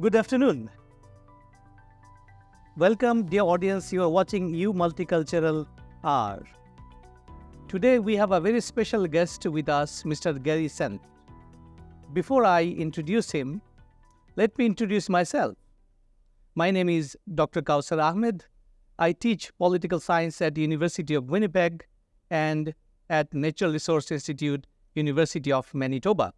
Good afternoon. Welcome, dear audience. You are watching Multicultural Hour. Today we have a very special guest with us, Mr. Gary Senft. Before I introduce him, let me introduce myself. My name is Dr. Kausar Ahmed. I teach political science at the University of Winnipeg and at Natural Resource Institute, University of Manitoba.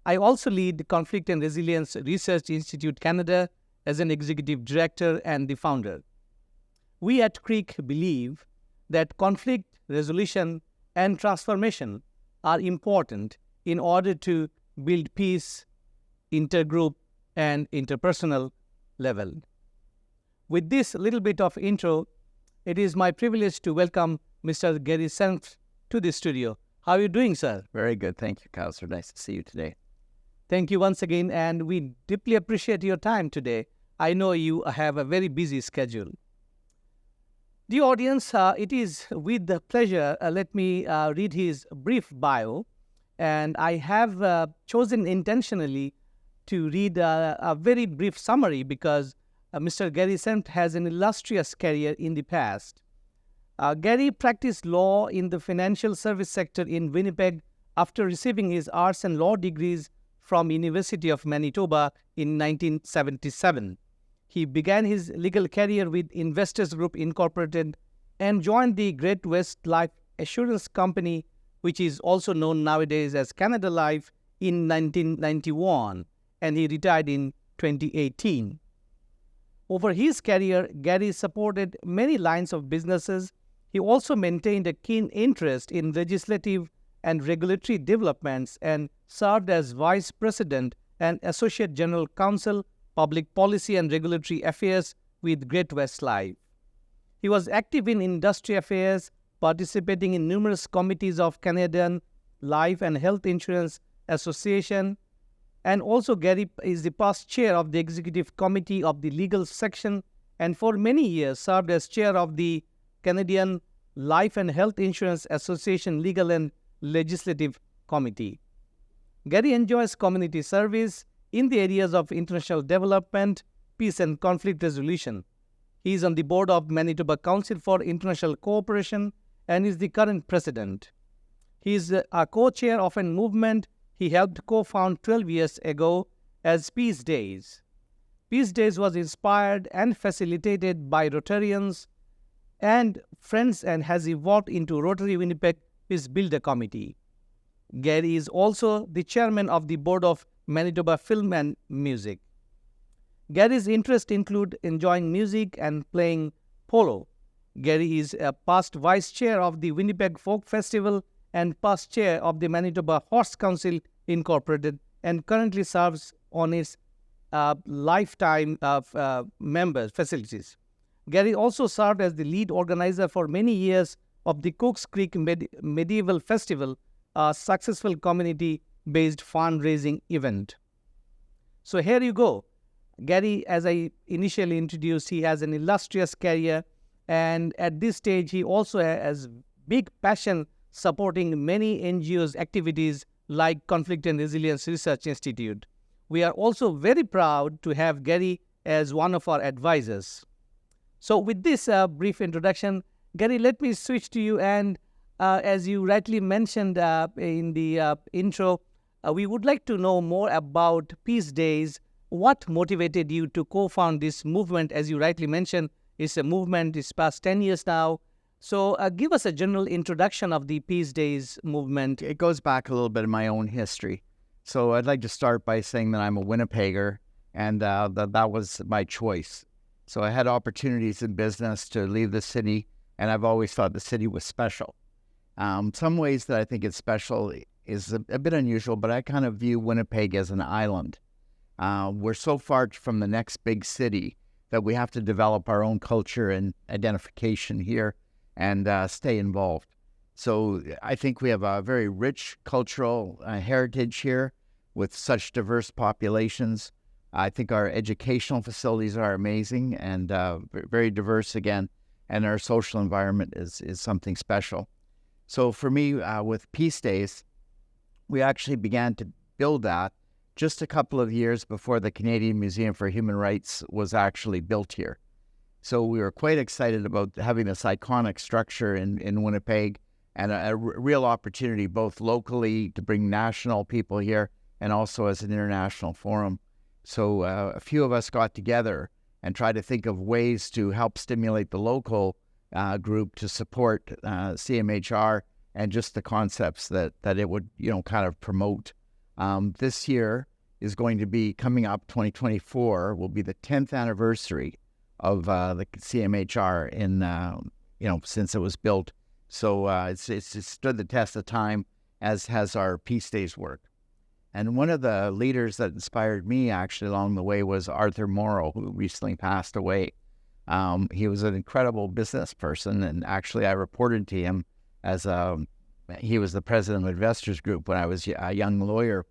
I also lead Conflict and Resilience Research Institute Canada as an executive director and the founder. We at CREEC believe that conflict resolution and transformation are important in order to build peace, intergroup, and interpersonal level. With this little bit of intro, it is my privilege to welcome Mr. Gary Senft to the studio. How are you doing, sir? Very good. Thank you, Kausar. Nice to see you today. Thank you once again, and we deeply appreciate your time today. I know you have a very busy schedule. Dear audience, it is with the pleasure, let me read his brief bio. And I have chosen intentionally to read a very brief summary because Mr. Gary Senft has an illustrious career in the past. Gary practiced law in the financial service sector in Winnipeg after receiving his arts and law degrees from University of Manitoba in 1977. He began his legal career with Investors Group Incorporated and joined the Great West Life Assurance Company, which is also known nowadays as Canada Life, in 1991, and he retired in 2018. Over his career, Gary supported many lines of businesses. He also maintained a keen interest in legislative and regulatory developments and served as Vice President and Associate General Counsel, Public Policy and Regulatory Affairs with Great West Life. He was active in industry affairs, participating in numerous committees of Canadian Life and Health Insurance Association, and also Gary is the past chair of the Executive Committee of the Legal Section and for many years served as chair of the Canadian Life and Health Insurance Association Legal and Legislative Committee. Gary enjoys community service in the areas of international development, peace and conflict resolution. He is on the board of Manitoba Council for International Cooperation and is the current president. He is a co-chair of a movement he helped co-found 12 years ago as Peace Days. Peace Days was inspired and facilitated by Rotarians and friends and has evolved into Rotary Winnipeg Peace Builder Committee. Gary is also the chairman of the board of Manitoba Film and Music. Gary's interests include enjoying music and playing polo. Gary is a past vice chair of the Winnipeg Folk Festival and past chair of the Manitoba Horse Council Incorporated and currently serves on its lifetime of members facilities. Gary also served as the lead organizer for many years of the Cooks Creek Medieval Festival, a successful community-based fundraising event. So here you go. Gary, as I initially introduced, he has an illustrious career, and at this stage, he also has big passion supporting many NGOs' activities like Conflict and Resilience Research Institute. We are also very proud to have Gary as one of our advisors. So with this brief introduction, Gary, let me switch to you. And as you rightly mentioned in the intro, we would like to know more about Peace Days. What motivated you to co-found this movement? As you rightly mentioned, it's a movement, it's past 10 years now. So give us a general introduction of the Peace Days movement. It goes back a little bit in my own history. So I'd like to start by saying that I'm a Winnipegger and that was my choice. So I had opportunities in business to leave the city, and I've always thought the city was special. Some ways that I think it's special is a bit unusual, but I kind of view Winnipeg as an island. We're so far from the next big city that we have to develop our own culture and identification here and stay involved. So I think we have a very rich cultural heritage here with such diverse populations. I think our educational facilities are amazing and very diverse again, and our social environment is something special. So for me, with Peace Days, we actually began to build that just a couple of years before the Canadian Museum for Human Rights was actually built here. So we were quite excited about having this iconic structure in Winnipeg, and a real opportunity both locally to bring national people here and also as an international forum. So a few of us got together and tried to think of ways to help stimulate the local group to support CMHR and just the concepts that it would, kind of promote. This year is going to be coming up, 2024, will be the 10th anniversary of the CMHR since it was built. So it's stood the test of time, as has our Peace Days work. And one of the leaders that inspired me actually along the way was Arthur Morrow, who recently passed away. He was an incredible business person, and actually I reported to him as he was the president of Investors Group when I was a young lawyer,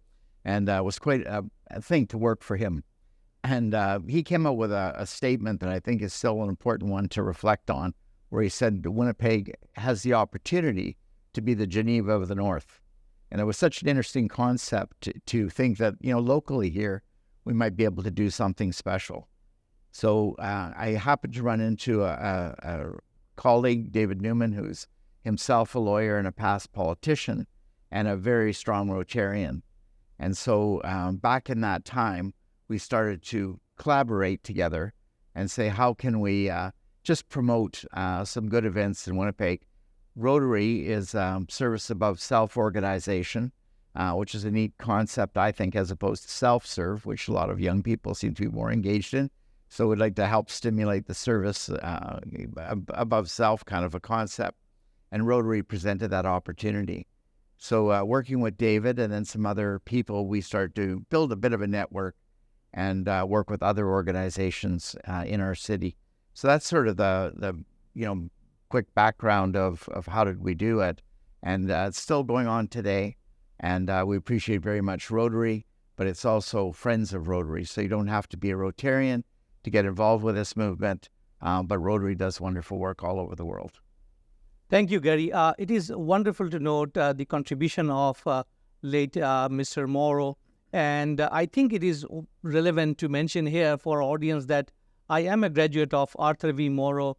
and was quite a thing to work for him. And he came up with a statement that I think is still an important one to reflect on, where he said Winnipeg has the opportunity to be the Geneva of the North. And it was such an interesting concept to think that, locally here, we might be able to do something special. So I happened to run into a colleague, David Newman, who's himself a lawyer and a past politician and a very strong Rotarian. And so back in that time, we started to collaborate together and say, how can we just promote some good events in Winnipeg? Rotary is service above self-organization, which is a neat concept, I think, as opposed to self-serve, which a lot of young people seem to be more engaged in. So we'd like to help stimulate the service above self kind of a concept. And Rotary presented that opportunity. So working with David and then some other people, we started to build a bit of a network and work with other organizations in our city. So that's sort of the quick background of how did we do it. And it's still going on today. And we appreciate very much Rotary, but it's also Friends of Rotary. So you don't have to be a Rotarian to get involved with this movement, but Rotary does wonderful work all over the world. Thank you, Gary. It is wonderful to note the contribution of late Mr. Morrow. And I think it is relevant to mention here for our audience that I am a graduate of Arthur V. Morrow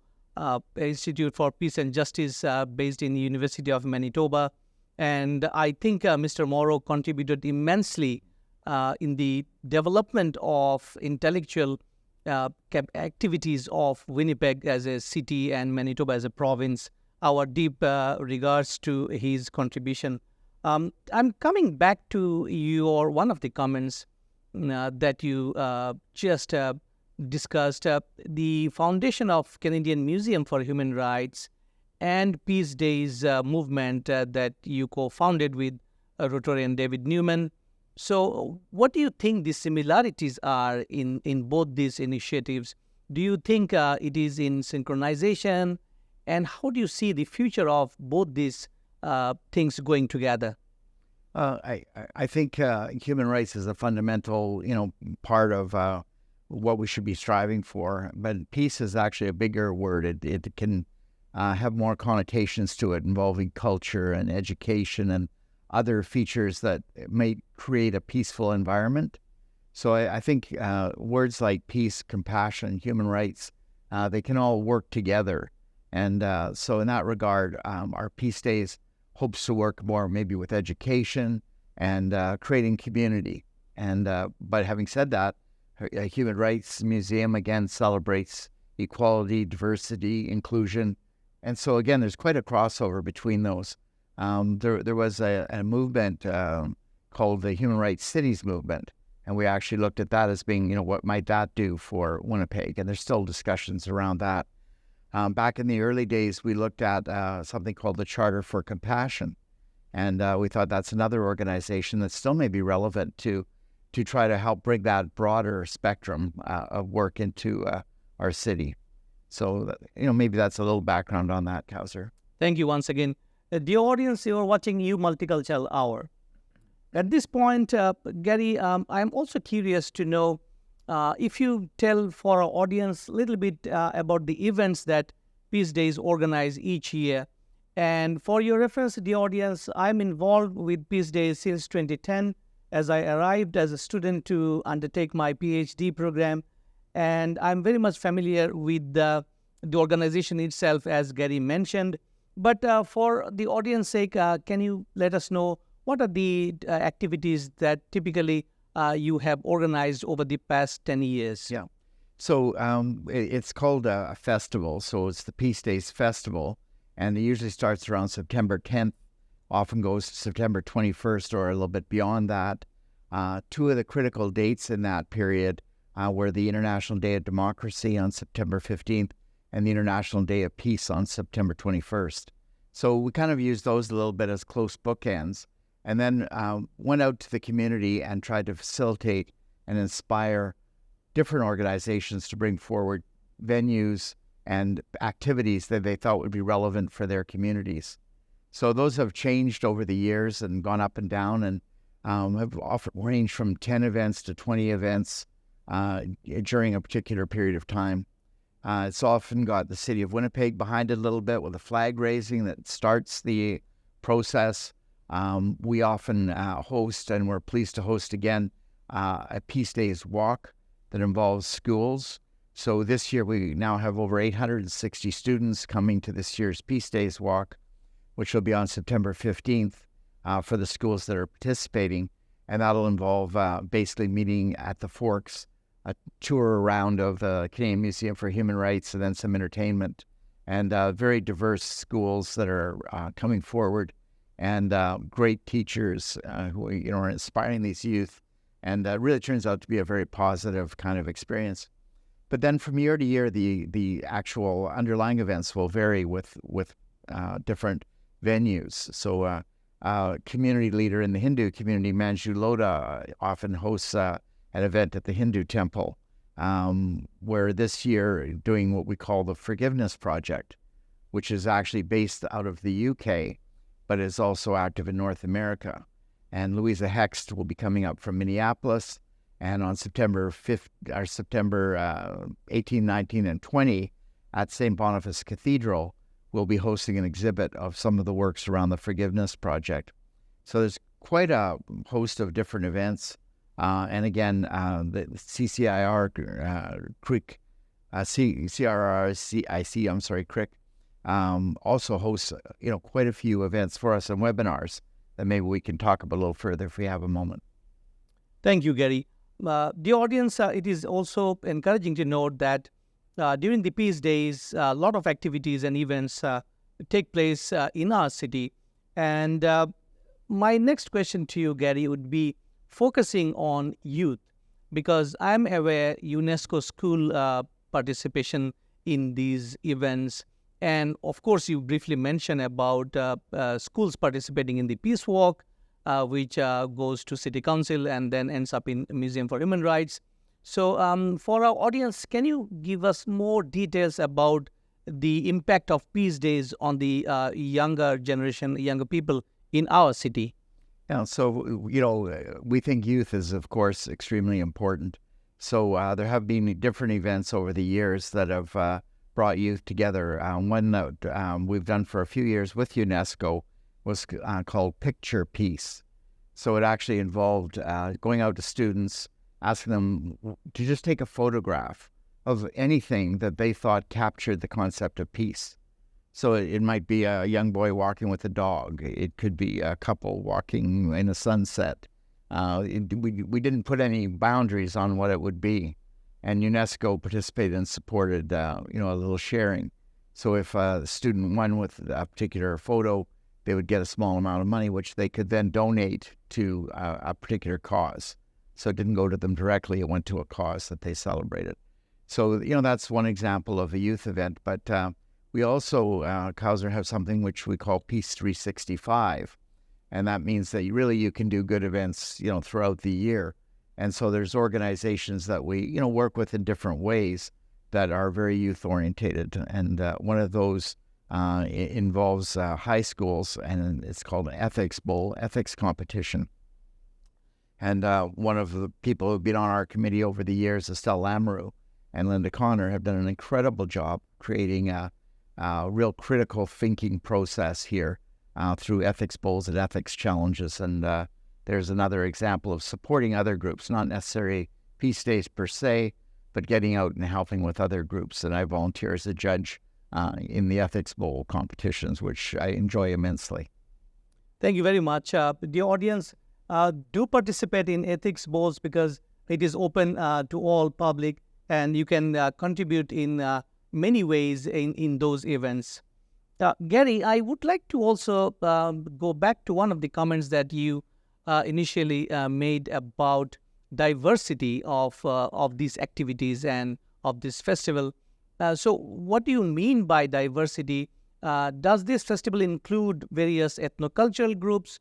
Institute for Peace and Justice based in the University of Manitoba. And I think Mr. Morrow contributed immensely in the development of intellectual activities of Winnipeg as a city and Manitoba as a province. Our deep regards to his contribution. I'm coming back to one of the comments that you just discussed, the foundation of Canadian Museum for Human Rights and Peace Days movement that you co-founded with Rotarian David Newman. So what do you think the similarities are in both these initiatives? Do you think it is in synchronization? And how do you see the future of both these things going together? I think human rights is a fundamental, part of what we should be striving for. But peace is actually a bigger word. It can have more connotations to it, involving culture and education and other features that may create a peaceful environment. So I think words like peace, compassion, human rights, they can all work together. And so in that regard, our Peace Days hopes to work more maybe with education and creating community. And but having said that, a Human Rights Museum, again, celebrates equality, diversity, inclusion. And so, again, there's quite a crossover between those. There was a movement called the Human Rights Cities Movement, and we actually looked at that as being, what might that do for Winnipeg? And there's still discussions around that. Back in the early days, we looked at something called the Charter for Compassion, and we thought that's another organization that still may be relevant to try to help bring that broader spectrum of work into our city. So, maybe that's a little background on that, Kauser. Thank you once again. Dear audience, you are watching You Multicultural Hour. At this point, Gary, I'm also curious to know if you tell for our audience a little bit about the events that Peace Days organize each year. And for your reference, the audience, I'm involved with Peace Days since 2010. as I arrived as a student to undertake my PhD program, and I'm very much familiar with the organization itself, as Gary mentioned. But for the audience sake, can you let us know what are the activities that typically you have organized over the past 10 years? Yeah. So it's called a festival. So it's the Peace Days Festival, and it usually starts around September 10th, often goes to September 21st or a little bit beyond that. Two of the critical dates in that period were the International Day of Democracy on September 15th and the International Day of Peace on September 21st. So we kind of used those a little bit as close bookends, and then went out to the community and tried to facilitate and inspire different organizations to bring forward venues and activities that they thought would be relevant for their communities. So those have changed over the years and gone up and down, and have often ranged from 10 events to 20 events during a particular period of time. It's often got the city of Winnipeg behind it a little bit with a flag raising that starts the process. We often host, and we're pleased to host again, a Peace Days walk that involves schools. So this year we now have over 860 students coming to this year's Peace Days walk, which will be on September 15th for the schools that are participating. And that'll involve basically meeting at the Forks, a tour around of the Canadian Museum for Human Rights, and then some entertainment, and very diverse schools that are coming forward, and great teachers who are inspiring these youth, and really turns out to be a very positive kind of experience. But then from year to year, the actual underlying events will vary with different venues. So community leader in the Hindu community, Manju Lodha, often hosts an event at the Hindu temple, where this year doing what we call the Forgiveness Project, which is actually based out of the UK, but is also active in North America. And Louisa Hext will be coming up from Minneapolis, and on September 18, 19, and 20 at St. Boniface Cathedral, we'll be hosting an exhibit of some of the works around the Forgiveness Project. So there's quite a host of different events. And again, the CCIR, CRRCIC, CRIC, also hosts, quite a few events for us and webinars that maybe we can talk about a little further if we have a moment. Thank you, Gary. The audience, it is also encouraging to note that during the Peace Days, a lot of activities and events take place in our city. And my next question to you, Gary, would be focusing on youth, because I'm aware UNESCO school participation in these events. And of course, you briefly mentioned about schools participating in the Peace Walk, which goes to City Council and then ends up in Museum for Human Rights. So for our audience, can you give us more details about the impact of Peace Days on the younger generation, younger people in our city? Yeah, so, we think youth is, of course, extremely important. So there have been different events over the years that have brought youth together. One that we've done for a few years with UNESCO was called Picture Peace. So it actually involved going out to students, asking them to just take a photograph of anything that they thought captured the concept of peace. So it might be a young boy walking with a dog. It could be a couple walking in a sunset. We didn't put any boundaries on what it would be. And UNESCO participated and supported, a little sharing. So if a student won with a particular photo, they would get a small amount of money, which they could then donate to a particular cause. So it didn't go to them directly. It went to a cause that they celebrated. So, that's one example of a youth event. But we also, Kauser, have something which we call Peace 365. And that means that you can do good events, throughout the year. And so there's organizations that we, work with in different ways that are very youth-orientated. And one of those involves high schools, and it's called an Ethics Bowl, ethics competition. And one of the people who've been on our committee over the years, Estelle Lamoureux and Linda Connor, have done an incredible job creating a real critical thinking process here through ethics bowls and ethics challenges. And there's another example of supporting other groups, not necessarily Peace Days per se, but getting out and helping with other groups. And I volunteer as a judge in the Ethics Bowl competitions, which I enjoy immensely. Thank you very much. Dear audience, do participate in Ethics Bowls because it is open to all public, and you can contribute in many ways in those events. Gary, I would like to also go back to one of the comments that you initially made about diversity of these activities and of this festival. So what do you mean by diversity? Does this festival include various ethnocultural groups?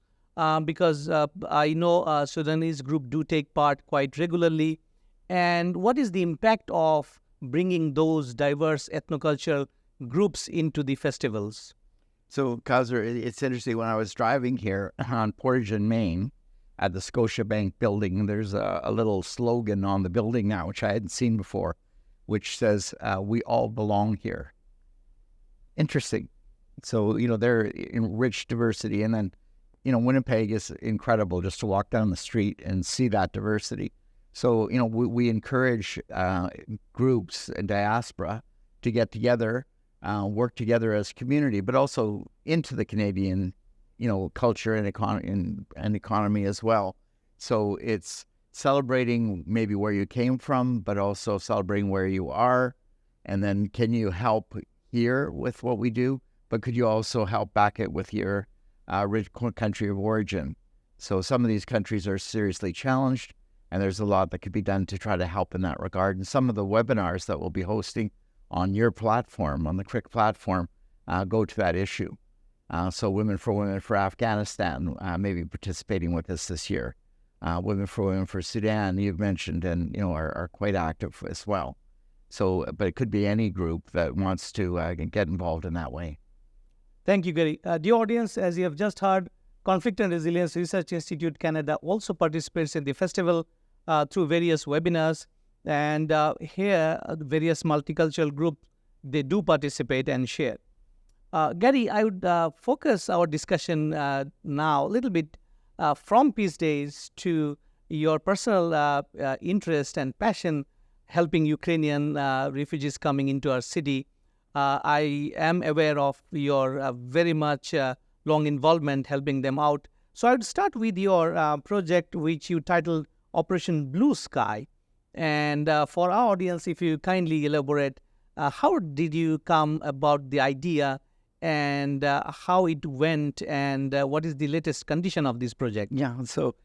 Because I know Sudanese group do take part quite regularly. And what is the impact of bringing those diverse ethnocultural groups into the festivals? So, Kaiser, it's interesting. When I was driving here on Portage and Main at the Scotiabank building, there's a little slogan on the building now, which I hadn't seen before, which says, "We all belong here." Interesting. So, they're in rich diversity. And then, Winnipeg is incredible just to walk down the street and see that diversity. So, we encourage groups and diaspora to get together, work together as community, but also into the Canadian, culture and economy as well. So it's celebrating maybe where you came from, but also celebrating where you are. And then can you help here with what we do? But could you also help back it with your rich country of origin? So some of these countries are seriously challenged, and there's a lot that could be done to try to help in that regard. And some of the webinars that we'll be hosting on your platform, on the CRIC platform, go to that issue. So Women for Afghanistan may be participating with us this year. Women for Sudan, you've mentioned, and are quite active as well. So, but it could be any group that wants to get involved in that way. Thank you, Gary. Dear audience, as you have just heard, Conflict and Resilience Research Institute Canada also participates in the festival through various webinars. And here, various multicultural groups, they do participate and share. Gary, I would focus our discussion now a little bit from Peace Days to your personal interest and passion helping Ukrainian refugees coming into our city. I am aware of your very much long involvement helping them out. So I would start with your project, which you titled Operation Blue Sky. And for our audience, if you kindly elaborate, how did you come about the idea and how it went, and what is the latest condition of this project? Yeah, so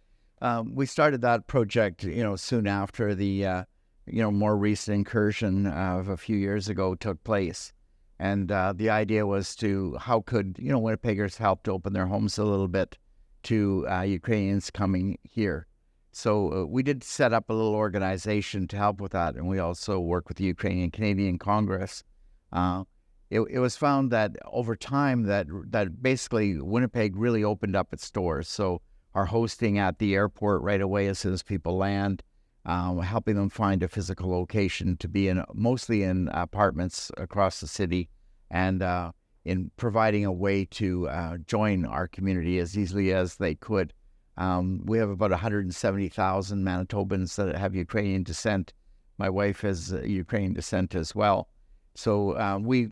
we started that project, soon after the, more recent incursion of a few years ago took place. And the idea was how could, Winnipeggers help to open their homes a little bit to Ukrainians coming here. So we did set up a little organization to help with that, and we also work with the Ukrainian Canadian Congress. It was found that over time that basically Winnipeg really opened up its doors. So our hosting at the airport right away as soon as people land, helping them find a physical location to be in, mostly in apartments across the city, and in providing a way to join our community as easily as they could. We have about 170,000 Manitobans that have Ukrainian descent. My wife has Ukrainian descent as well. So we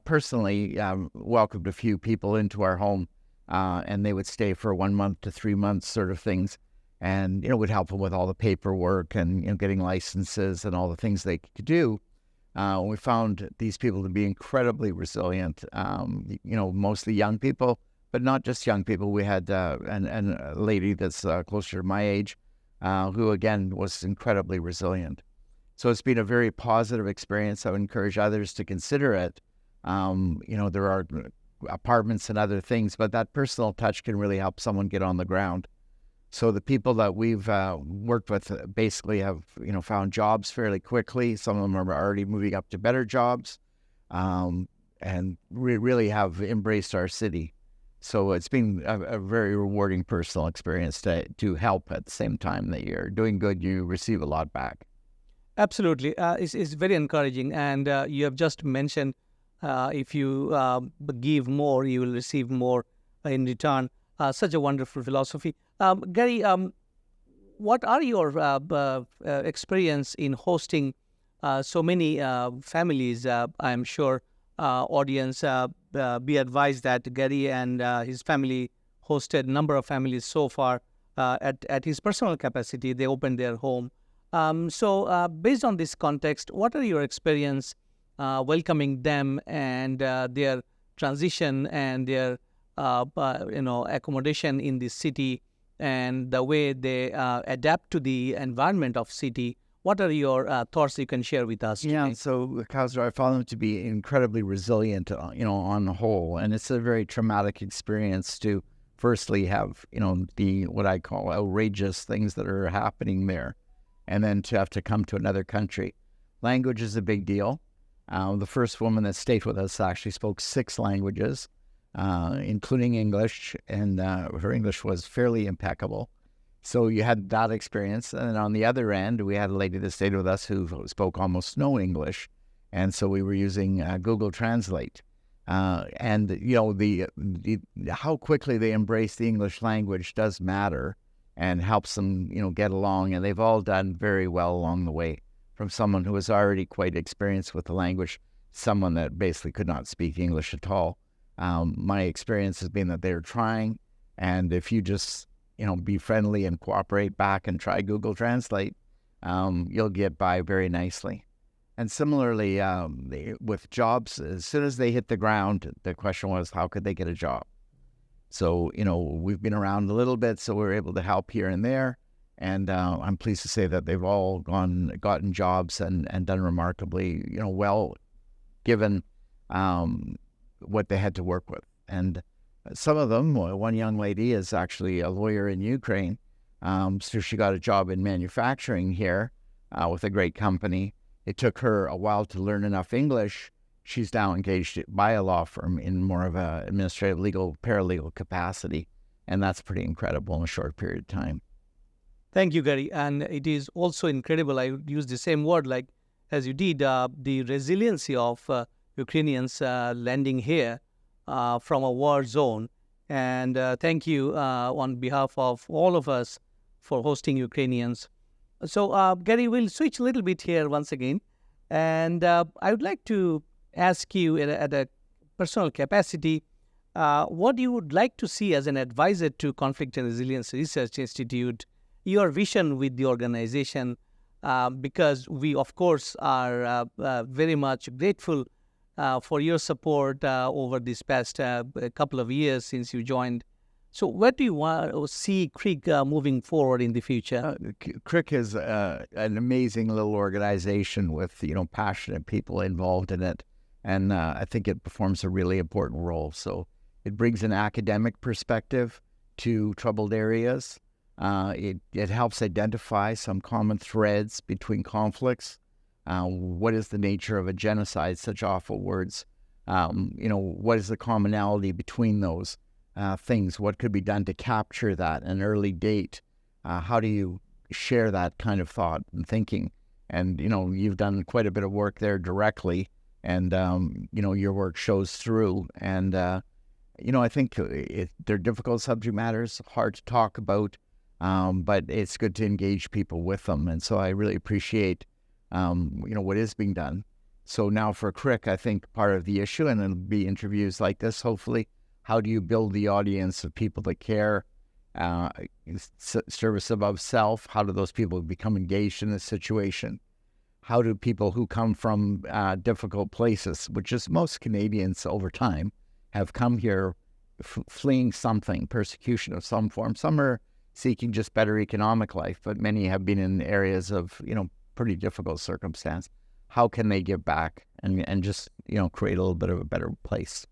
personally welcomed a few people into our home, and they would stay for 1 month to 3 months sort of things. And, would help them with all the paperwork and, getting licenses and all the things they could do. We found these people to be incredibly resilient, mostly young people, but not just young people. We had a lady that's closer to my age who, again, was incredibly resilient. So it's been a very positive experience. I would encourage others to consider it. There are apartments and other things, but that personal touch can really help someone get on the ground. So the people that we've worked with basically have, found jobs fairly quickly. Some of them are already moving up to better jobs, and really have embraced our city. So it's been a very rewarding personal experience to help at the same time that you're doing good, you receive a lot back. Absolutely. It's very encouraging. And you have just mentioned if you give more, you will receive more in return. Such a wonderful philosophy. Gary, what are your experience in hosting so many families? I'm sure audience be advised that Gary and his family hosted a number of families so far at his personal capacity. They opened their home. So based on this context, what are your experience welcoming them and their transition and their accommodation in the city and the way they adapt to the environment of city? What are your thoughts you can share with us Yeah, today? so Kausar, I found them to be incredibly resilient, on the whole, and it's a very traumatic experience to firstly have, the what I call outrageous things that are happening there, and then to have to come to another country. Language is a big deal. The first woman that stayed with us actually spoke 6 languages, including English, and her English was fairly impeccable. So you had that experience. And then on the other end, we had a lady that stayed with us who spoke almost no English. And so we were using Google Translate. And, how quickly they embrace the English language does matter and helps them, get along. And they've all done very well along the way, from someone who was already quite experienced with the language, someone that basically could not speak English at all. My experience has been that they're trying. And if you just be friendly and cooperate back and try Google Translate, you'll get by very nicely. And similarly, with jobs, as soon as they hit the ground, the question was, how could they get a job? So, we've been around a little bit, so we're able to help here and there. And I'm pleased to say that they've all gotten jobs and done remarkably, well, given what they had to work with. And some of them, one young lady is actually a lawyer in Ukraine. So she got a job in manufacturing here with a great company. It took her a while to learn enough English. She's now engaged by a law firm in more of a administrative, legal, paralegal capacity. And that's pretty incredible in a short period of time. Thank you, Gary. And it is also incredible. I would use the same word like as you did, the resiliency of Ukrainians landing here from a war zone. And thank you on behalf of all of us for hosting Ukrainians. So, Gary, we'll switch a little bit here once again. And I would like to ask you at a personal capacity, what you would like to see as an advisor to Conflict and Resilience Research Institute, your vision with the organization, because we, of course, are very much grateful for your support over this past couple of years since you joined. So where do you want to see CREEC moving forward in the future? CREEC is an amazing little organization with, passionate people involved in it. And I think it performs a really important role. So it brings an academic perspective to troubled areas. It helps identify some common threads between conflicts. What is the nature of a genocide? Such awful words. What is the commonality between those things? What could be done to capture that at an early date? How do you share that kind of thought and thinking? And, you've done quite a bit of work there directly, and, your work shows through. And, I think they're difficult subject matters, hard to talk about, but it's good to engage people with them. And so I really appreciate what is being done. So now for CREEC, I think part of the issue, and it'll be interviews like this, hopefully, how do you build the audience of people that care, service above self? How do those people become engaged in this situation? How do people who come from difficult places, which is most Canadians over time, have come here fleeing something, persecution of some form. Some are seeking just better economic life, but many have been in areas of, pretty difficult circumstance. How can they give back and just, create a little bit of a better place?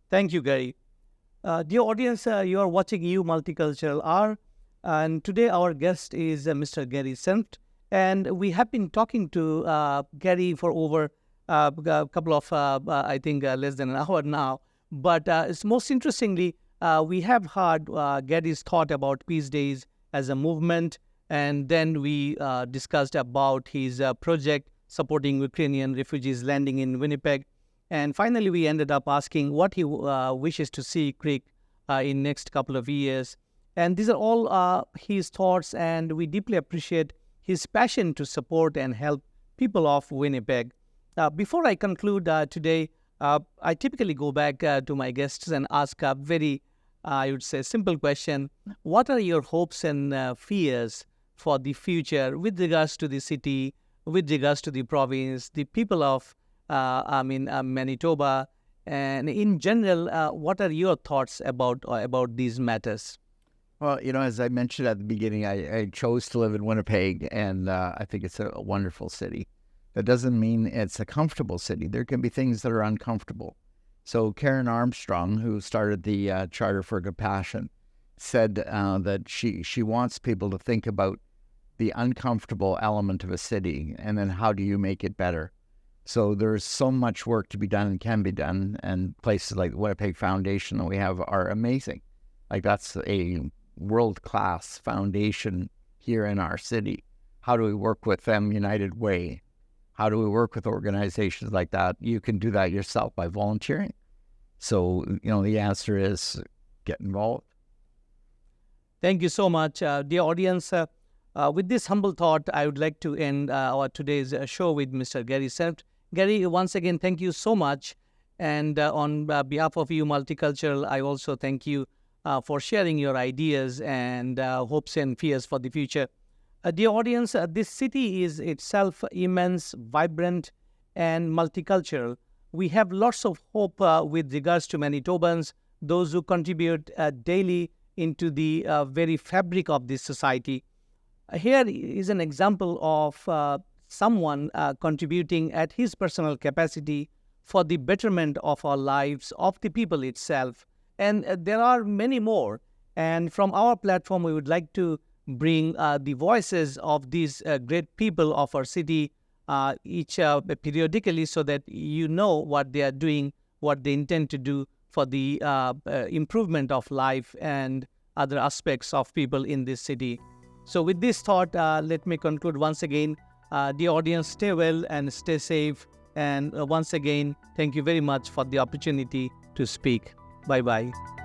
Thank you, Gary. Dear audience, you are watching Multicultural R, and today our guest is Mr. Gary Senft, and we have been talking to Gary for over a couple of, less than an hour now. But it's most interestingly, we have heard Gary's thought about Peace Days as a movement, and then we discussed about his project supporting Ukrainian refugees landing in Winnipeg. And finally, we ended up asking what he wishes to see CREEC in next couple of years. And these are all his thoughts, and we deeply appreciate his passion to support and help people of Winnipeg. Before I conclude today, I typically go back to my guests and ask a very, I would say, simple question. What are your hopes and fears for the future with regards to the city, with regards to the province, the people of Manitoba, and in general, what are your thoughts about these matters? Well, as I mentioned at the beginning, I chose to live in Winnipeg, and I think it's a wonderful city. That doesn't mean it's a comfortable city. There can be things that are uncomfortable. So Karen Armstrong, who started the Charter for Compassion, said that she wants people to think about the uncomfortable element of a city, and then how do you make it better? So there's so much work to be done and can be done, and places like the Winnipeg Foundation that we have are amazing. Like, that's a world-class foundation here in our city. How do we work with them United Way? How do we work with organizations like that? You can do that yourself by volunteering. So, the answer is get involved. Thank you so much. Dear audience, with this humble thought, I would like to end our today's show with Mr. Gary Senft. Gary, once again, thank you so much. And on behalf of you, Multicultural, I also thank you for sharing your ideas and hopes and fears for the future. Dear audience, this city is itself immense, vibrant, and multicultural. We have lots of hope with regards to Manitobans, those who contribute daily into the very fabric of this society. Here is an example of someone contributing at his personal capacity for the betterment of our lives, of the people itself. And there are many more. And from our platform, we would like to bring the voices of these great people of our city each periodically, so that you know what they are doing, what they intend to do for the improvement of life and other aspects of people in this city. So with this thought, let me conclude once again. Dear audience, stay well and stay safe. And once again, thank you very much for the opportunity to speak. Bye-bye.